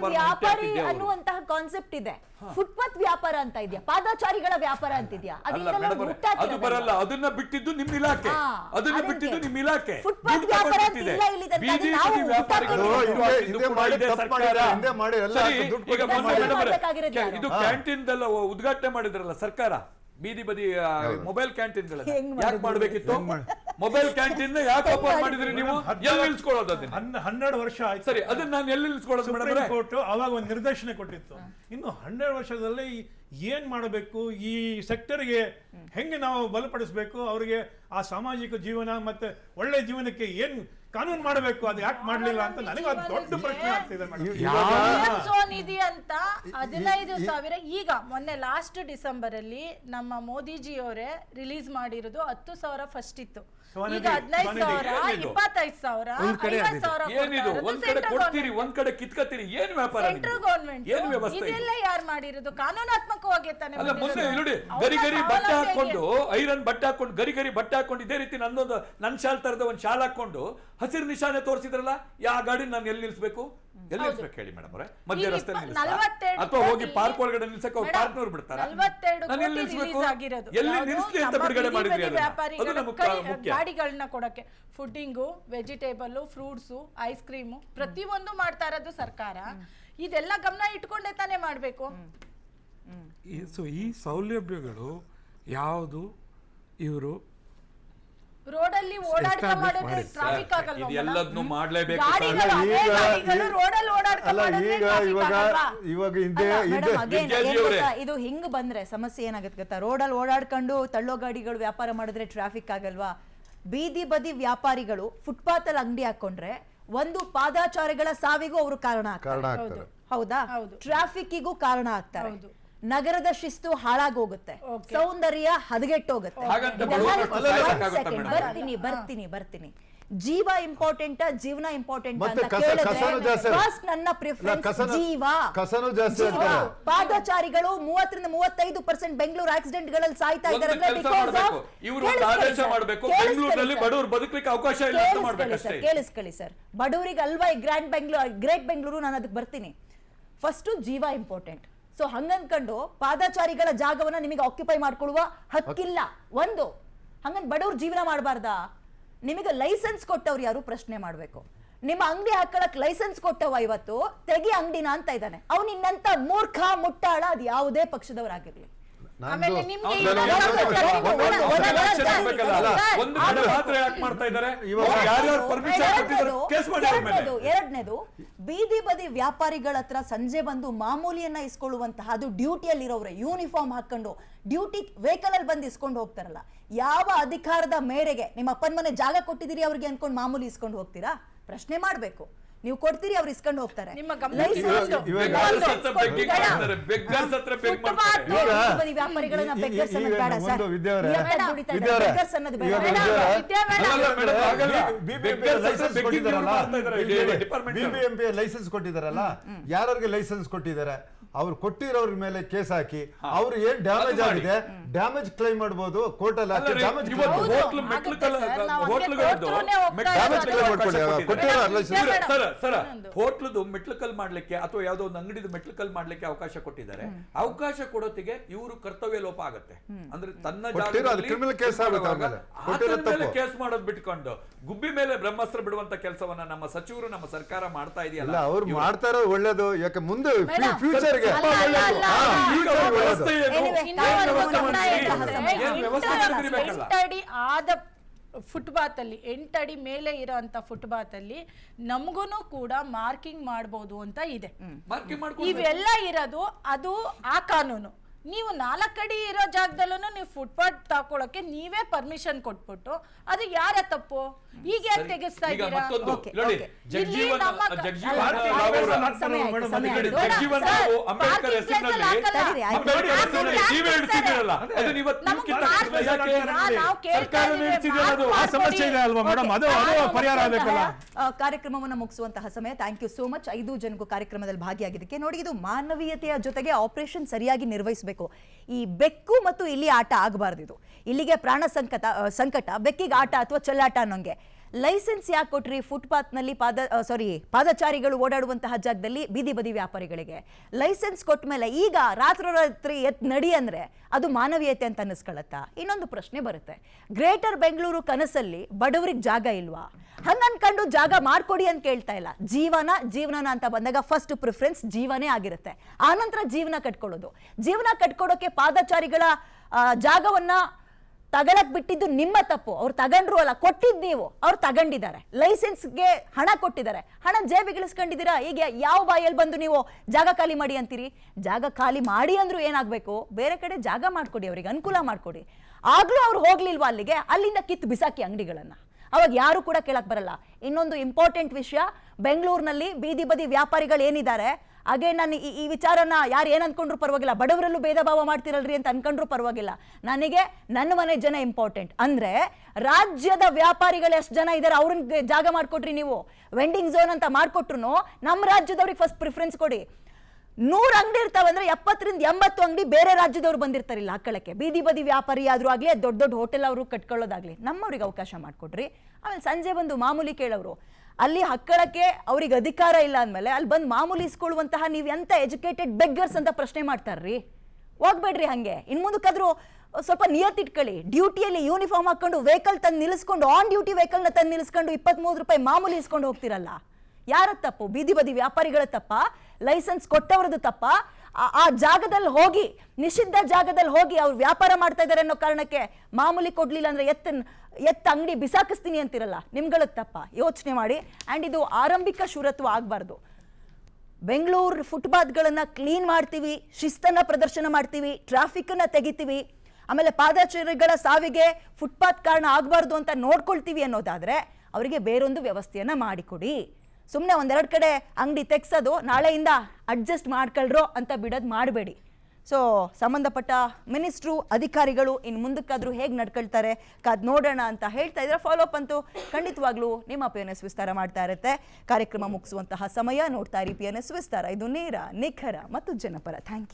ವ್ಯಾಪಾರಿ ಅನ್ನುವಂತಹ ಕಾನ್ಸೆಪ್ಟ್ ಇದೆ, ಫುಟ್ಪಾತ್ ವ್ಯಾಪಾರ ಅಂತ ಇದೆಯಾ, ಪಾದಚಾರಿಗಳ ವ್ಯಾಪಾರ ಅಂತಿದ್ಯಾ? ಅದು ಬರಲ್ಲ. ಅದನ್ನ ಬಿಟ್ಟಿದ್ದು ನಿಮ್ ಇಲಾಖೆ, ಅದನ್ನ ಬಿಟ್ಟಿದ್ದು ನಿಮ್ ಇಲಾಖೆ. ಫುಟ್ಪಾತ್ ವ್ಯಾಪಾರ ಬೀದಿ ವ್ಯಾಪಾರಿಗಳು ಇದು ಕ್ಯಾಂಟೀನ್ ಉದ್ಘಾಟನೆ ಮಾಡಿದ್ರಲ್ಲ ಸರ್ಕಾರ, ಬೀದಿ ಬದಿ ಮೊಬೈಲ್ ಕ್ಯಾಂಟೀನ್ಗಳಲ್ಲಿ ಯಾಕೆ ಮಾಡ್ಬೇಕಿತ್ತು? ಮೊಬೈಲ್ ಕ್ಯಾಂಟೀನ್ ಯಾಕೆ ಓಪನ್ ಮಾಡಿದ್ರಿ ನೀವು? ಎಲ್ಲಿ ನಿಲ್ಸ್ಕೊಳ್ಳೋದು? ಅದನ್ನ 12 ವರ್ಷ ಆಯ್ತು. ಸರಿ, ಅದನ್ನ ನಾನು ಎಲ್ಲಿ ನಿಲ್ಸ್ಕೊಳ್ಳೋದು ಮೇಡಮ್? ಕೋರ್ಟ್ ಅವಾಗ ಒಂದು ನಿರ್ದೇಶನ ಕೊಟ್ಟಿತ್ತು. ಇನ್ನು 12 ವರ್ಷದಲ್ಲಿ ಏನ್ ಮಾಡಬೇಕು, ಈ ಸೆಕ್ಟರ್ಗೆ ಹೆಂಗೆ ನಾವು ಬಲಪಡಿಸಬೇಕು, ಅವರಿಗೆ ಆ ಸಾಮಾಜಿಕ ಜೀವನ ಮತ್ತೆ ಒಳ್ಳೆ ಜೀವನಕ್ಕೆ ಏನ್ ಕಾನೂನು ಮಾಡಬೇಕು, ಅದು ಯಾಕೆ ಮಾಡ್ಲಿಲ್ಲ ಅಂತ ನನಗೆ ಅದು ದೊಡ್ಡ ಪ್ರಶ್ನೆ ಆಗ್ತಿದೆ. ನಿಧಿ ಅಂತ 15,000 ಈಗ ಮೊನ್ನೆ ಲಾಸ್ಟ್ ಡಿಸೆಂಬರ್ ಅಲ್ಲಿ ನಮ್ಮ ಮೋದಿಜಿಯವರೇ ರಿಲೀಸ್ ಮಾಡಿರೋದು 10,000 ಫಸ್ಟ್ ಇತ್ತು. ಈಗ 15,000, 25,000, 50,000 ಏನಿದು? ಒಂದ್ ಕಡೆ ಕೊಡ್ತೀರಿ, ಒಂದ್ ಕಡೆ ಕಿತ್ಕತ್ತೀರಿ. ಏನ್ ವ್ಯಾಪಾರ? ಸೆಂಟ್ರಲ್ ಗವರ್ನಮೆಂಟ್ ಏನ್ ವ್ಯವಸ್ಥೆ? ಇದೆಲ್ಲ ಯಾರು ಮಾಡಿರೋದು? ಕಾನೂನಾತ್ಮಕವಾಗಿ ತಾನೆ. ಅಲ್ಲ, ಮುಂದೆ ನೋಡಿ ಗರಿ ಗರಿ ಬಟ್ಟೆ ಹಾಕೊಂಡು, ಐರನ್ ಬಟ್ಟೆ ಹಾಕೊಂಡು, ಗರಿ ಗರಿ ಬಟ್ಟೆ ಹಾಕೊಂಡು, ಇದೇ ರೀತಿ ನನ್ ಶಾಲ್ ತರದ ಒಂದ್ ಶಾಲ್ ಹಾಕೊಂಡು ಹಸಿರು ನಿಶಾನೆ ತೋರಿಸಿದ್ರಲ್ಲ, ಯಾ ಗಾಡಿ ನಾನು ಎಲ್ಲಿ ನಿಲ್ಸ್ಬೇಕು? ಎಲ್ಲಿ ನಿಲ್ಸ್ಬೇಕು ಹೇಳಿ ಮೇಡಮ್ ಅವರೇ? ಮಧ್ಯ ರಸ್ತೆ ಅಥವಾ ಹೋಗಿ ಪಾರ್ಕ್ ಒಳಗಡೆ ನಿಲ್ಸಕ್ಕೆ ಅವ್ರು ಪಾರ್ಕ್ನವ್ರು ಬಿಡ್ತಾರ? ನಾನು ಎಲ್ಲಿ ನಿಲ್ಸ್ಬೇಕು? ಎಲ್ಲಿ ನಿಲ್ಸ್ಲಿ ಅಂತ ಬಿಡುಗಡೆ ಮಾಡಿದ್ರಿ? ಅದು ನಮಗೆ ಮುಖ್ಯ. ಗಾಡಿಗಳನ್ನ ಕೊಡಕ್ಕೆ ಫುಡ್ಡಿಂಗು, ವೆಜಿಟೇಬಲ್, ಫ್ರೂಟ್ಸು, ಐಸ್ ಕ್ರೀಮು ಪ್ರತಿಯೊಂದು ಮಾಡ್ತಾ ಇರೋದು ಸರ್ಕಾರ. ಇದೆಲ್ಲ ಗಮನ ಇಟ್ಕೊಂಡೇ ತಾನೇ ಮಾಡ್ಬೇಕು. ಈ ಸೌಲಭ್ಯಗಳು ಯಾವುದು ಇವರು ರೋಡಲ್ಲಿ ಓಡಾಡ್ತಾ ಮಾಡಿದ್ರೆ ಟ್ರಾಫಿಕ್ ಆಗಲ್ವಾ? ಎಲ್ಲದನ್ನು ಮಾಡಲೇಬೇಕು. ಇದು ಹಿಂಗ್ ಬಂದ್ರೆ ಸಮಸ್ಯೆ ಏನಾಗುತ್ತೆ ಗೊತ್ತಾ? ರೋಡಲ್ಲಿ ಓಡಾಡ್ಕೊಂಡು ತಳ್ಳೋ ಗಾಡಿಗಳು ವ್ಯಾಪಾರ ಮಾಡಿದ್ರೆ ಟ್ರಾಫಿಕ್ ಆಗಲ್ವಾ? ಬೀದಿ ಬದಿ ವ್ಯಾಪಾರಿಗಳು ಫುಟ್ಪಾತ್ ಅಲ್ಲಿ ಅಂಗಡಿ ಹಾಕೊಂಡ್ರೆ ಒಂದು ಪಾದಾಚಾರಿಗಳ ಸಾವಿಗೂ ಅವರು ಕಾರಣ ಆಗ್ತಾರೆ. ಹೌದಾ? ಟ್ರಾಫಿಕ್ಗೂ ಕಾರಣ ಆಗ್ತಾರೆ. ನಗರದ ಶಿಸ್ತು ಹಾಳಾಗೋಗುತ್ತೆ, ಸೌಂದರ್ಯ ಹದಗೆಟ್ಟೋಗುತ್ತೆ. ಬರ್ತೀನಿ. ಜೀವ ಇಂಪಾರ್ಟೆಂಟ್, ಜೀವನ ಇಂಪಾರ್ಟೆಂಟ್ ಅಂತ ಕೇಳಿದ್ರೆ ಫಸ್ಟ್ ನನ್ನ ಪ್ರಿಫರೆನ್ಸ್ ಜೀವ. ಪಾದಚಾರಿಗಳು 30-35% ಬೆಂಗಳೂರು ಆಕ್ಸಿಡೆಂಟ್ ಗಳಲ್ಲಿ ಸಾಯ್ತಾ ಇದ್ದಾರೆ. ಕೇಳಿಸ್ಕೊಳ್ಳಿ ಸರ್, ಬಡವರಿಗೆ ಅಲ್ವಾ ಈ ಗ್ರೇಟ್ ಬೆಂಗಳೂರು. ನಾನು ಅದಕ್ಕೆ ಬರ್ತೀನಿ. ಫಸ್ಟ್ ಜೀವ ಇಂಪಾರ್ಟೆಂಟ್. ಸೊ ಹಂಗನ್ಕೊಂಡು ಪಾದಚಾರಿಗಳ ಜಾಗವನ್ನ ನಿಮಗೆ ಆಕ್ಯುಪೈ ಮಾಡ್ಕೊಳ್ಳುವ ಹಕ್ಕಿಲ್ಲ. ಒಂದು ಹಂಗನ್ ಬಡವ್ರ ಜೀವನ ಮಾಡಬಾರ್ದಾ? ನಿಮಗೆ ಲೈಸೆನ್ಸ್ ಕೊಟ್ಟವ್ರು ಯಾರು ಪ್ರಶ್ನೆ ಮಾಡ್ಬೇಕು. ನಿಮ್ಮ ಅಂಗಡಿ ಹಾಕೊಳಕ್ ಲೈಸೆನ್ಸ್ ಕೊಟ್ಟವ ಇವತ್ತು ತೆಗಿ ಅಂಗಡಿನ ಅಂತ ಇದ್ದಾನೆ. ಅವ್ನು ಇನ್ನಂತ ಮೂರ್ಖ ಮುಟ್ಟಾಳ ಅದು ಯಾವುದೇ ಪಕ್ಷದವರಾಗಿರ್ಲಿ. ಎರಡನೇದು, ಬೀದಿ ಬದಿ ವ್ಯಾಪಾರಿಗಳ ಹತ್ರ ಸಂಜೆ ಬಂದು ಮಾಮೂಲಿಯನ್ನ ಇಸ್ಕೊಳ್ಳುವಂತಹ, ಅದು ಡ್ಯೂಟಿಯಲ್ಲಿ ಇರೋವ್ರೆ ಯೂನಿಫಾರ್ಮ್ ಹಾಕೊಂಡು ಡ್ಯೂಟಿ ವೆಹಿಕಲ್ ಅಲ್ಲಿ ಬಂದು ಇಸ್ಕೊಂಡು ಹೋಗ್ತಾರಲ್ಲ, ಯಾವ ಅಧಿಕಾರದ ಮೇರೆಗೆ ನಿಮ್ಮ ಅಪ್ಪನ ಮನೆ ಜಾಗ ಕೊಟ್ಟಿದ್ದೀರಿ ಅವ್ರಿಗೆ ಅನ್ಕೊಂಡು ಮಾಮೂಲಿ ಇಸ್ಕೊಂಡು ಹೋಗ್ತೀರಾ? ಪ್ರಶ್ನೆ ಮಾಡ್ಬೇಕು. ನೀವು ಕೊಡ್ತೀರಿ, ಅವ್ರು ಇಸ್ಕೊಂಡು ಹೋಗ್ತಾರೆ. ಲೈಸೆನ್ಸ್ ಕೊಟ್ಟಿದಾರಲ್ಲ, ಯಾರಿಗೆ ಲೈಸೆನ್ಸ್ ಕೊಟ್ಟಿದ್ದಾರೆ ಅವ್ರು ಕೊಟ್ಟಿರೋರ ಮೇಲೆ ಕೇಸ್ ಹಾಕಿ ಅವ್ರು ಏನ್ ಡ್ಯಾಮೇಜ್ ಆಗಿದೆ ಡ್ಯಾಮೇಜ್ ಕ್ಲೈಮ್ ಮಾಡಬಹುದು ಕೋರ್ಟ್ ಅಲ್ಲಿ. ಹೋಟ್ಲದು ಮೆಟ್ಲಕಲ್ ಮಾಡ್ಲಿಕ್ಕೆ ಅಥವಾ ಯಾವ್ದೋ ಒಂದು ಅಂಗಡಿದು ಮೆಟ್ಲಕಲ್ ಮಾಡ್ಲಿಕ್ಕೆ ಅವಕಾಶ ಕೊಟ್ಟಿದ್ದಾರೆ. ಅವಕಾಶ ಕೊಡೋತಿಗೆ ಇವರು ಕರ್ತವ್ಯ ಲೋಪ ಆಗತ್ತೆ. ಅಂದ್ರೆ ತನ್ನ ಕೇಸ್ ಮಾಡೋದು ಬಿಟ್ಕೊಂಡು ಗುಬ್ಬಿ ಮೇಲೆ ಬ್ರಹ್ಮಾಸ್ತ್ರ ಬಿಡುವಂತ ಕೆಲಸವನ್ನ ನಮ್ಮ ಸಚಿವರು, ನಮ್ಮ ಸರ್ಕಾರ ಮಾಡ್ತಾ ಇದೆಯಲ್ಲ, ಅವ್ರು ಮಾಡ್ತಾ ಇರೋದು ಒಳ್ಳೇದು. ಯಾಕೆ ಮುಂದೆ ಫ್ಯೂಚರ್ ಆದ ಫುಟ್ಪಾತ್ ಅಲ್ಲಿ 8 ಅಡಿ ಮೇಲೆ ಇರೋಂತ ಫುಟ್ಪಾತ್ ಅಲ್ಲಿ ನಮಗೂ ಕೂಡ ಮಾರ್ಕಿಂಗ್ ಮಾಡಬಹುದು ಅಂತ ಇದೆ. ಇವೆಲ್ಲ ಇರೋದು ಅದು ಆ ಕಾನೂನು. ನೀವು 4 ಅಡಿ ಇರೋ ಜಾಗದಲ್ಲೂ ನೀವು ಫುಟ್ಪಾತ್ ತಾಕೊಳಕ್ಕೆ ನೀವೇ ಪರ್ಮಿಷನ್ ಕೊಟ್ಬಿಟ್ಟು ಅದು ಯಾರ ತಪ್ಪು? ಈಗ ಯಾಕೆ ತೆಗೆಸ್ತಾ ಇದ್ದೀರಾ? ಕಾರ್ಯಕ್ರಮವನ್ನು ಮುಗಿಸುವಂತಹ ಸಮಯ. ಥ್ಯಾಂಕ್ ಯು ಸೋ ಮಚ್ 5 ಜನಗೂ ಕಾರ್ಯಕ್ರಮದಲ್ಲಿ ಭಾಗಿಯಾಗಿದ್ದಕ್ಕೆ. ನೋಡಿ, ಇದು ಮಾನವೀಯತೆಯ ಜೊತೆಗೆ ಆಪರೇಷನ್ ಸರಿಯಾಗಿ ನಿರ್ವಹಿಸಬೇಕು. ಈ ಬೆಕ್ಕು ಮತ್ತು ಇಲ್ಲಿ ಆಟ ಆಗಬಾರ್ದು. ಇದು ಇಲ್ಲಿಗೆ ಪ್ರಾಣ ಸಂಕಟ, ಬೆಕ್ಕಿಗೆ ಆಟ ಅಥವಾ ಚೆಲ್ಲಾಟ ಅನ್ನೋಂಗೆ ಲೈಸೆನ್ಸ್ ಯಾಕೆ ಕೊಟ್ರಿ ಫುಟ್ಪಾತ್ನಲ್ಲಿ ಪಾದಚಾರಿಗಳು ಓಡಾಡುವಂತಹ ಜಾಗದಲ್ಲಿ ಬೀದಿ ಬದಿ ವ್ಯಾಪಾರಿಗಳಿಗೆ ಲೈಸೆನ್ಸ್ ಕೊಟ್ಟ ಮೇಲೆ ಈಗ ರಾತ್ರೋರಾತ್ರಿ ನಡಿ ಅಂದ್ರೆ ಅದು ಮಾನವೀಯತೆ ಅಂತ ಅನ್ನಿಸ್ಕೊಳತ್ತಾ? ಇನ್ನೊಂದು ಪ್ರಶ್ನೆ ಬರುತ್ತೆ, ಗ್ರೇಟರ್ ಬೆಂಗಳೂರು ಕನಸಲ್ಲಿ ಬಡವರಿಗೆ ಜಾಗ ಇಲ್ವಾ? ಹಂಗ ಅನ್ಕೊಂಡು ಜಾಗ ಮಾಡ್ಕೊಡಿ ಅಂತ ಕೇಳ್ತಾ ಇಲ್ಲ. ಜೀವನ ಅಂತ ಬಂದಾಗ ಫಸ್ಟ್ ಪ್ರಿಫರೆನ್ಸ್ ಜೀವನೇ ಆಗಿರುತ್ತೆ, ಆನಂತರ ಜೀವನ ಕಟ್ಕೊಳ್ಳೋದು. ಜೀವನ ಕಟ್ಕೊಡೋಕೆ ಪಾದಚಾರಿಗಳ ಜಾಗವನ್ನ ತಗೊಳಕ್ ಬಿಟ್ಟಿದ್ದು ನಿಮ್ಮ ತಪ್ಪು. ಅವ್ರು ತಗೊಂಡ್ರು ಅಲ್ಲ, ಕೊಟ್ಟಿದ್ದು ನೀವು. ಅವ್ರು ತಗೊಂಡಿದ್ದಾರೆ, ಲೈಸೆನ್ಸ್ಗೆ ಹಣ ಕೊಟ್ಟಿದ್ದಾರೆ, ಹಣ ಜೇಬಿಗಿಳಿಸ್ಕೊಂಡಿದ್ದೀರಾ. ಈಗ ಯಾವ ಬಾಯಲ್ಲಿ ಬಂದು ನೀವು ಜಾಗ ಖಾಲಿ ಮಾಡಿ ಅಂತೀರಿ? ಜಾಗ ಖಾಲಿ ಮಾಡಿ ಅಂದ್ರೂ ಏನಾಗಬೇಕು, ಬೇರೆ ಕಡೆ ಜಾಗ ಮಾಡ್ಕೊಡಿ, ಅವ್ರಿಗೆ ಅನುಕೂಲ ಮಾಡ್ಕೊಡಿ. ಆಗ್ಲೂ ಅವ್ರು ಹೋಗ್ಲಿಲ್ವಾ ಅಲ್ಲಿಗೆ, ಅಲ್ಲಿಂದ ಕಿತ್ತು ಬಿಸಾಕಿ ಅಂಗಡಿಗಳನ್ನ. ಅವಾಗ ಯಾರು ಕೂಡ ಕೇಳಕ್ ಬರಲ್ಲ. ಇನ್ನೊಂದು ಇಂಪಾರ್ಟೆಂಟ್ ವಿಷಯ, ಬೆಂಗಳೂರಿನಲ್ಲಿ ಬೀದಿ ಬದಿ ವ್ಯಾಪಾರಿಗಳು ಏನಿದ್ದಾರೆ, ಹಾಗೆ ನಾನು ಈ ವಿಚಾರನ ಯಾರು ಏನ್ ಅನ್ಕೊಂಡ್ರು ಪರವಾಗಿಲ್ಲ, ಬಡವರಲ್ಲೂ ಭೇದ ಭಾವ ಮಾಡ್ತಿರಲ್ರಿ ಅಂತ ಅನ್ಕೊಂಡ್ರು ಪರವಾಗಿಲ್ಲ. ನನಗೆ ನನ್ನ ಮನೆ ಜನ ಇಂಪಾರ್ಟೆಂಟ್. ಅಂದ್ರೆ ರಾಜ್ಯದ ವ್ಯಾಪಾರಿಗಳು ಎಷ್ಟು ಜನ ಇದ್ದಾರೆ ಅವ್ರನ್ನ ಜಾಗ ಮಾಡ್ಕೊಟ್ರಿ ನೀವು. ವೆಂಡಿಂಗ್ ಝೋನ್ ಅಂತ ಮಾಡ್ಕೊಟ್ರು ನಮ್ಮ ರಾಜ್ಯದವ್ರಿಗೆ ಫಸ್ಟ್ ಪ್ರಿಫರೆನ್ಸ್ ಕೊಡಿ. 100 ಅಂಗಡಿ ಇರ್ತಾವಂದ್ರೆ 70ರಿಂದ 80 ಅಂಗಡಿ ಬೇರೆ ರಾಜ್ಯದವ್ರು ಬಂದಿರ್ತಾರಿಲ್ಲ ಹಾಕೊಳ್ಳಕ್ಕೆ. ಬೀದಿ ಬದಿ ವ್ಯಾಪಾರಿ ಆದ್ರೂ ಆಗ್ಲಿ, ದೊಡ್ಡ ದೊಡ್ಡ ಹೋಟೆಲ್ ಅವರು ಕಟ್ಕೊಳ್ಳೋದಾಗ್ಲಿ, ನಮ್ಮವ್ರಿಗೆ ಅವಕಾಶ ಮಾಡ್ಕೊಡ್ರಿ. ಆಮೇಲೆ ಸಂಜೆ ಬಂದು ಮಾಮೂಲಿ ಕೇಳೋರು ಅಲ್ಲಿ ಹಕ್ಕಳಕ್ಕೆ ಅವ್ರಿಗೆ ಅಧಿಕಾರ ಇಲ್ಲ ಅಂದಮೇಲೆ ಅಲ್ಲಿ ಬಂದು ಮಾಮೂಲಿ ಇಸ್ಕೊಳ್ಳುವಂತಹ ನೀವು ಎಂತ ಎಜುಕೇಟೆಡ್ ಬೆಗ್ಗರ್ಸ್ ಅಂತ ಪ್ರಶ್ನೆ ಮಾಡ್ತಾರ್ರಿ. ಹೋಗ್ಬೇಡ್ರಿ ಹಂಗೆ. ಇನ್ ಮುಂದಕ್ಕಾದ್ರೂ ಸ್ವಲ್ಪ ನಿಯತ್ತಿಟ್ಕೊಳ್ಳಿ. ಡ್ಯೂಟಿಯಲ್ಲಿ ಯೂನಿಫಾರ್ಮ್ ಹಾಕೊಂಡು ವೆಹಿಕಲ್ ತಂದು ನಿಲ್ಲಿಸ್ಕೊಂಡು, ಆನ್ ಡ್ಯೂಟಿ ವೆಹಿಕಲ್ನ ತಂದು ನಿಲ್ಲಿಸ್ಕೊಂಡು 23 ರೂಪಾಯಿ ಮಾಮೂಲಿ ಇಸ್ಕೊಂಡು ಹೋಗ್ತಿರಲ್ಲ. ಯಾರ ತಪ್ಪು? ಬೀದಿ ಬದಿ ವ್ಯಾಪಾರಿಗಳ ತಪ್ಪ? ಲೈಸೆನ್ಸ್ ಕೊಟ್ಟವ್ರದ್ದು ತಪ್ಪ? ಆ ಜಾಗದಲ್ಲಿ ಹೋಗಿ, ನಿಷಿದ್ಧ ಜಾಗದಲ್ಲಿ ಹೋಗಿ ಅವ್ರು ವ್ಯಾಪಾರ ಮಾಡ್ತಾ ಇದ್ದಾರೆ ಅನ್ನೋ ಕಾರಣಕ್ಕೆ ಮಾಮೂಲಿ ಕೊಡ್ಲಿಲ್ಲ ಅಂದ್ರೆ ಎತ್ತ ಅಂಗಡಿ ಬಿಸಾಕಿಸ್ತೀನಿ ಅಂತಿರಲ್ಲ, ನಿಮ್ಗಳ ತಪ್ಪ? ಯೋಚನೆ ಮಾಡಿ. ಅಂಡ್ ಇದು ಆರಂಭಿಕ ಶೂರತ್ವ ಆಗಬಾರ್ದು. ಬೆಂಗಳೂರು ಫುಟ್ಪಾತ್ಗಳನ್ನ ಕ್ಲೀನ್ ಮಾಡ್ತೀವಿ, ಶಿಸ್ತನ್ನ ಪ್ರದರ್ಶನ ಮಾಡ್ತೀವಿ, ಟ್ರಾಫಿಕ್ನ ತೆಗಿತೀವಿ, ಆಮೇಲೆ ಪಾದಚಾರಿಗಳ ಸಾವಿಗೆ ಫುಟ್ಪಾತ್ ಕಾರಣ ಆಗಬಾರ್ದು ಅಂತ ನೋಡ್ಕೊಳ್ತೀವಿ ಅನ್ನೋದಾದ್ರೆ ಅವರಿಗೆ ಬೇರೊಂದು ವ್ಯವಸ್ಥೆಯನ್ನ ಮಾಡಿಕೊಡಿ. ಸುಮ್ಮನೆ ಒಂದೆರಡು ಕಡೆ ಅಂಗಡಿ ತೆಗ್ಸೋದು, ನಾಳೆಯಿಂದ ಅಡ್ಜಸ್ಟ್ ಮಾಡ್ಕೊಳ್ರೋ ಅಂತ ಬಿಡೋದು ಮಾಡಬೇಡಿ. ಸೊ ಸಂಬಂಧಪಟ್ಟ ಮಿನಿಸ್ಟ್ರು, ಅಧಿಕಾರಿಗಳು ಇನ್ನು ಮುಂದಕ್ಕಾದ್ರೂ ಹೇಗೆ ನಡ್ಕೊಳ್ತಾರೆ ಕಾದ್ ನೋಡೋಣ ಅಂತ ಹೇಳ್ತಾ ಇದ್ರೆ, ಫಾಲೋ ಅಪ್ ಅಂತೂ ಖಂಡಿತವಾಗ್ಲೂ ನಿಮ್ಮ PNS ವಿಸ್ತಾರ ಮಾಡ್ತಾ ಇರುತ್ತೆ. ಕಾರ್ಯಕ್ರಮ ಮುಗಿಸುವಂತಹ ಸಮಯ. ನೋಡ್ತಾ ಇರಿ PNS ವಿಸ್ತಾರ. ಇದು ನೇರ, ನಿಖರ ಮತ್ತು ಜನಪರ. Thank you.